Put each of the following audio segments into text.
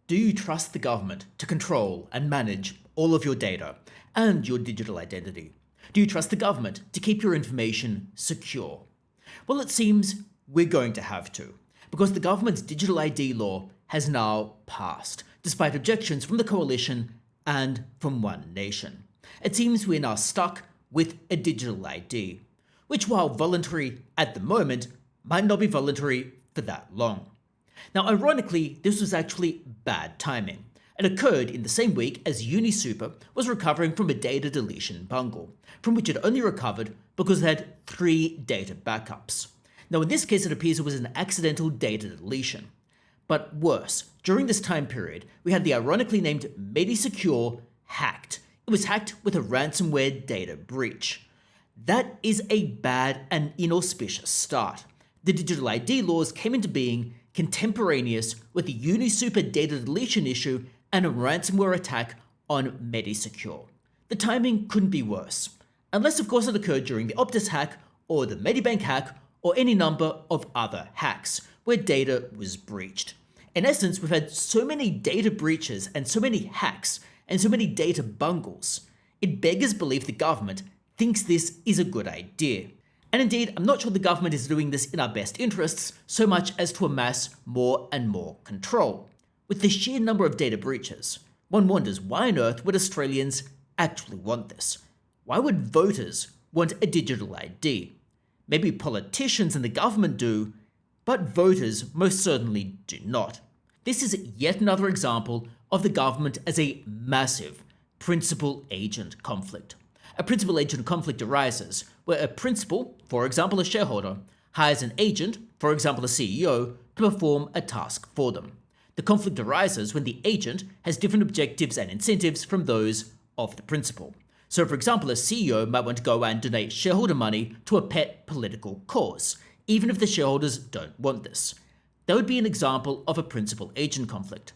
Do you trust the government to control and manage all of your data and your digital identity? Do you trust the government to keep your information secure? Well, it seems we're going to have to, because the government's digital ID law has now passed, despite objections from the coalition and from One Nation. It seems we're now stuck with a digital ID, which, while voluntary at the moment, might not be voluntary for that long. Now, ironically, this was actually bad timing. It occurred in the same week as UniSuper was recovering from a data deletion bungle, from which it only recovered because it had 3 data backups. Now, in this case, it appears it was an accidental data deletion. But worse, during this time period, we had the ironically named MediSecure hacked. It was hacked with a ransomware data breach. That is a bad and inauspicious start. The digital ID laws came into being contemporaneous with the UniSuper data deletion issue and a ransomware attack on MediSecure. The timing couldn't be worse, unless of course it occurred during the Optus hack or the Medibank hack or any number of other hacks where data was breached. In essence, we've had so many data breaches and so many hacks and so many data bungles, it beggars belief the government thinks this is a good idea. And indeed, I'm not sure the government is doing this in our best interests so much as to amass more and more control. With the sheer number of data breaches, one wonders why on earth would Australians actually want this? Why would voters want a digital ID? Maybe politicians and the government do, but voters most certainly do not. This is yet another example of the government as a massive principal-agent conflict. A principal-agent conflict arises where a principal, for example a shareholder, hires an agent, for example a CEO, to perform a task for them. The conflict arises when the agent has different objectives and incentives from those of the principal. So for example, a CEO might want to go and donate shareholder money to a pet political cause, even if the shareholders don't want this. That would be an example of a principal-agent conflict.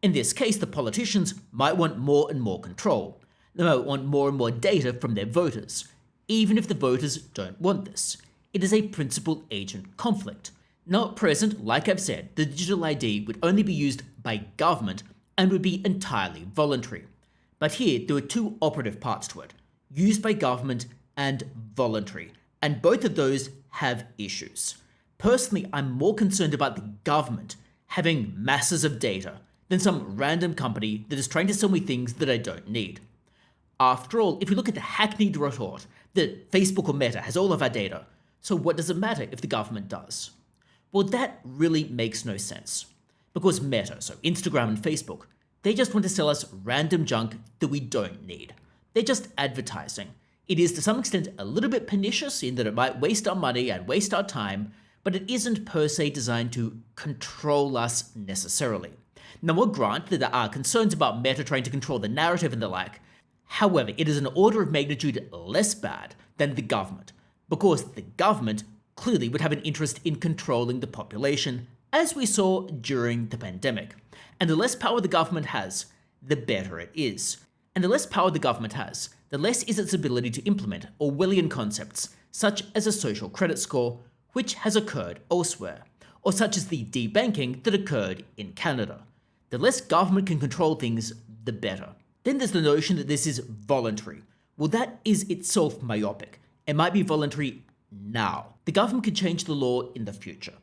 In this case, the politicians might want more and more control. They might want more and more data from their voters, even if the voters don't want this. It is a principal-agent conflict. Now at present, like I've said, the digital ID would only be used by government and would be entirely voluntary. But here, there are 2 operative parts to it, used by government and voluntary, and both of those have issues. Personally, I'm more concerned about the government having masses of data than some random company that is trying to sell me things that I don't need. After all, if we look at the hackneyed retort that Facebook or Meta has all of our data, so what does it matter if the government does? Well, that really makes no sense. Because Meta, so Instagram and Facebook, they just want to sell us random junk that we don't need. They're just advertising. It is to some extent a little bit pernicious in that it might waste our money and waste our time, but it isn't per se designed to control us necessarily. Now, we'll grant that there are concerns about Meta trying to control the narrative and the like. However, it is an order of magnitude less bad than the government, because the government clearly would have an interest in controlling the population, as we saw during the pandemic. And the less power the government has, the better it is. And the less power the government has, the less is its ability to implement Orwellian concepts, such as a social credit score, which has occurred elsewhere, or such as the debanking that occurred in Canada. The less government can control things, the better. Then there's the notion that this is voluntary. Well, that is itself myopic. It might be voluntary now. The government could change the law in the future.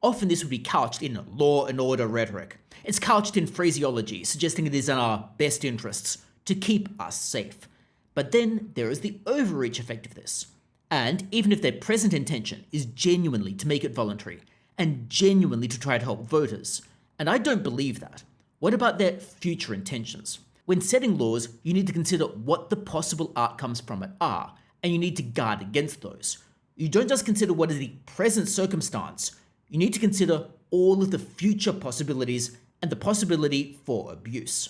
Often this would be couched in law and order rhetoric. It's couched in phraseology, suggesting it is in our best interests to keep us safe. But then there is the overreach effect of this. And even if their present intention is genuinely to make it voluntary, and genuinely to try to help voters, and I don't believe that, what about their future intentions? When setting laws, you need to consider what the possible outcomes from it are, and you need to guard against those. You don't just consider what is the present circumstance, you need to consider all of the future possibilities and the possibility for abuse.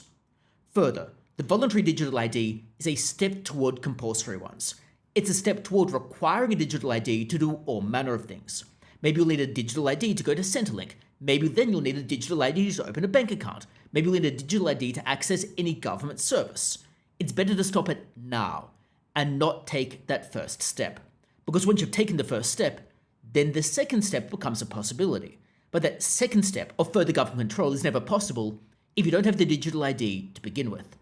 Further, the voluntary digital ID is a step toward compulsory ones. It's a step toward requiring a digital ID to do all manner of things. Maybe you'll need a digital ID to go to Centrelink. Maybe then you'll need a digital ID to open a bank account. Maybe you'll need a digital ID to access any government service. It's better to stop it now and not take that first step. Because once you've taken the first step, then the second step becomes a possibility. But that second step of further government control is never possible if you don't have the digital ID to begin with.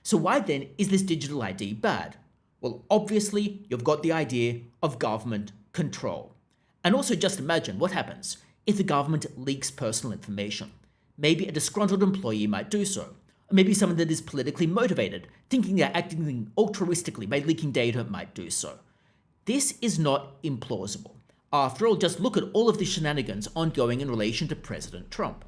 So why then is this digital ID bad? Well, obviously, you've got the idea of government control. And also just imagine what happens if the government leaks personal information. Maybe a disgruntled employee might do so. Or maybe someone that is politically motivated, thinking they're acting altruistically by leaking data, might do so. This is not implausible. After all, just look at all of the shenanigans ongoing in relation to President Trump.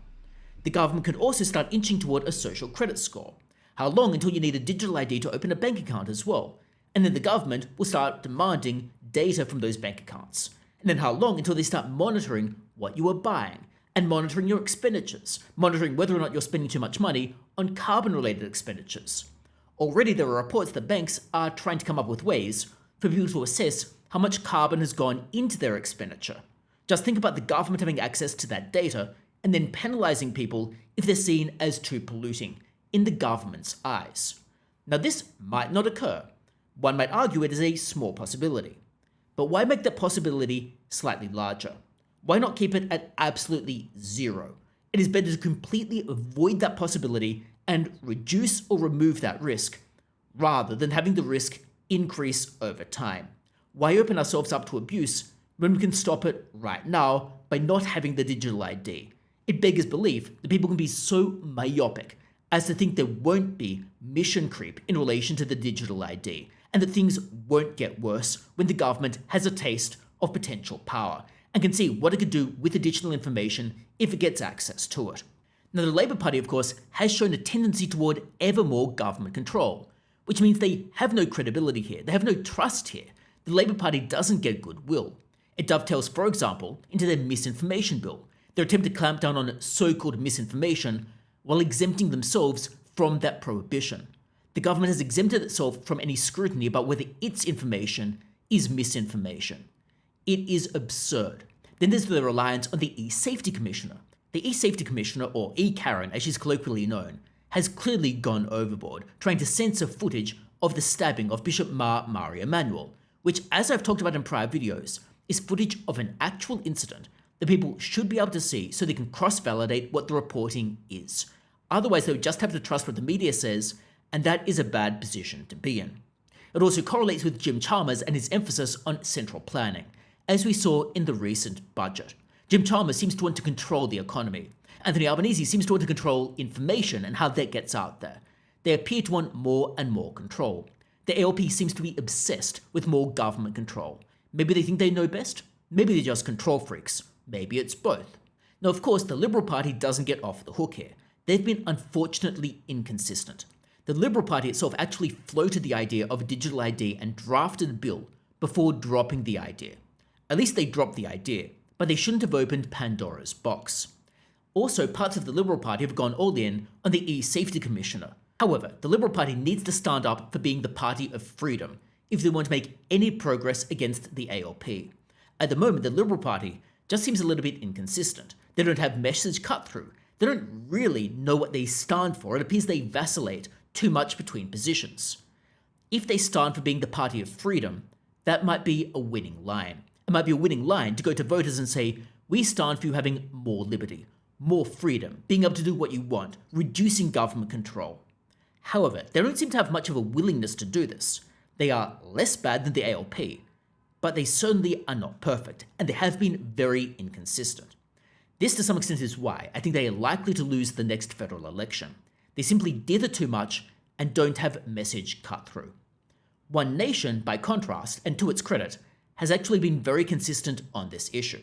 The government could also start inching toward a social credit score. How long until you need a digital ID to open a bank account as well? And then the government will start demanding data from those bank accounts. And then how long until they start monitoring what you are buying and monitoring your expenditures, monitoring whether or not you're spending too much money on carbon-related expenditures. Already there are reports that banks are trying to come up with ways for people to assess how much carbon has gone into their expenditure. Just think about the government having access to that data and then penalizing people if they're seen as too polluting in the government's eyes. Now this might not occur. One might argue it is a small possibility. But why make that possibility slightly larger? Why not keep it at absolutely zero? It is better to completely avoid that possibility and reduce or remove that risk, rather than having the risk increase over time. Why open ourselves up to abuse when we can stop it right now by not having the digital ID? It beggars belief that people can be so myopic as to think there won't be mission creep in relation to the digital ID, and that things won't get worse when the government has a taste of potential power and can see what it could do with additional information if it gets access to it. Now, the Labour Party, of course, has shown a tendency toward ever more government control, which means they have no credibility here, they have no trust here. The Labour Party doesn't get goodwill. It dovetails, for example, into their misinformation bill, their attempt to clamp down on so-called misinformation while exempting themselves from that prohibition. The government has exempted itself from any scrutiny about whether its information is misinformation. It is absurd. Then there's the reliance on the E-Safety Commissioner. The E-Safety Commissioner, or E-Karen as she's colloquially known, has clearly gone overboard, trying to censor footage of the stabbing of Bishop Mari Emanuel, which, as I've talked about in prior videos, is footage of an actual incident that people should be able to see so they can cross-validate what the reporting is. Otherwise, they would just have to trust what the media says, and that is a bad position to be in. It also correlates with Jim Chalmers and his emphasis on central planning, as we saw in the recent budget. Jim Chalmers seems to want to control the economy. Anthony Albanese seems to want to control information and how that gets out there. They appear to want more and more control. The ALP seems to be obsessed with more government control. Maybe they think they know best. Maybe they're just control freaks. Maybe it's both. Now, of course, the Liberal Party doesn't get off the hook here. They've been unfortunately inconsistent. The Liberal Party itself actually floated the idea of a digital ID and drafted a bill before dropping the idea. At least they dropped the idea, but they shouldn't have opened Pandora's box. Also, parts of the Liberal Party have gone all in on the E-Safety Commissioner. However, the Liberal Party needs to stand up for being the party of freedom if they want to make any progress against the ALP. At the moment, the Liberal Party just seems a little bit inconsistent. They don't have message cut through. They don't really know what they stand for. It appears they vacillate too much between positions. If they stand for being the party of freedom, that might be a winning line. It might be a winning line to go to voters and say, we stand for you having more liberty, more freedom, being able to do what you want, reducing government control. However, they don't seem to have much of a willingness to do this. They are less bad than the ALP, but they certainly are not perfect, and they have been very inconsistent. This to some extent is why I think they are likely to lose the next federal election. They simply dither too much and don't have message cut through. One Nation, by contrast, and to its credit, has actually been very consistent on this issue.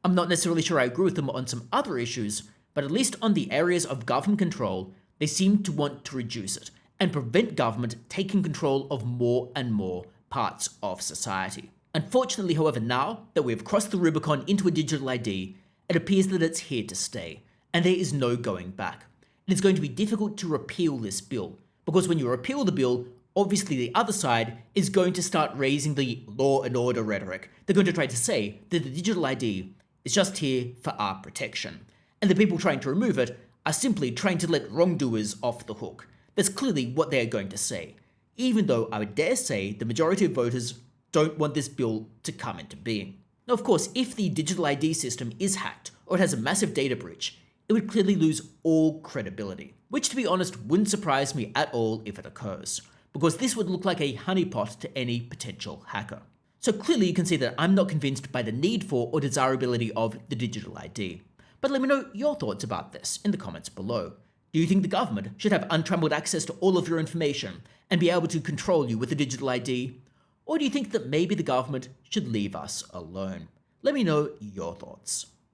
I'm not necessarily sure I agree with them on some other issues, but at least on the areas of government control, they seem to want to reduce it and prevent government taking control of more and more parts of society. Unfortunately, however, now that we have crossed the Rubicon into a digital ID, it appears that it's here to stay, and there is no going back. It is going to be difficult to repeal this bill, because when you repeal the bill, obviously the other side is going to start raising the law and order rhetoric. They're going to try to say that the digital ID is just here for our protection, and the people trying to remove it are simply trying to let wrongdoers off the hook. That's clearly what they are going to say, even though I would dare say the majority of voters don't want this bill to come into being. Now, of course, if the digital ID system is hacked or it has a massive data breach, it would clearly lose all credibility. which to be honest wouldn't surprise me at all if it occurs, because this would look like a honeypot to any potential hacker. So clearly you can see that I'm not convinced by the need for or desirability of the digital ID. But let me know your thoughts about this in the comments below. Do you think the government should have untrammeled access to all of your information and be able to control you with a digital ID? Or do you think that maybe the government should leave us alone? Let me know your thoughts.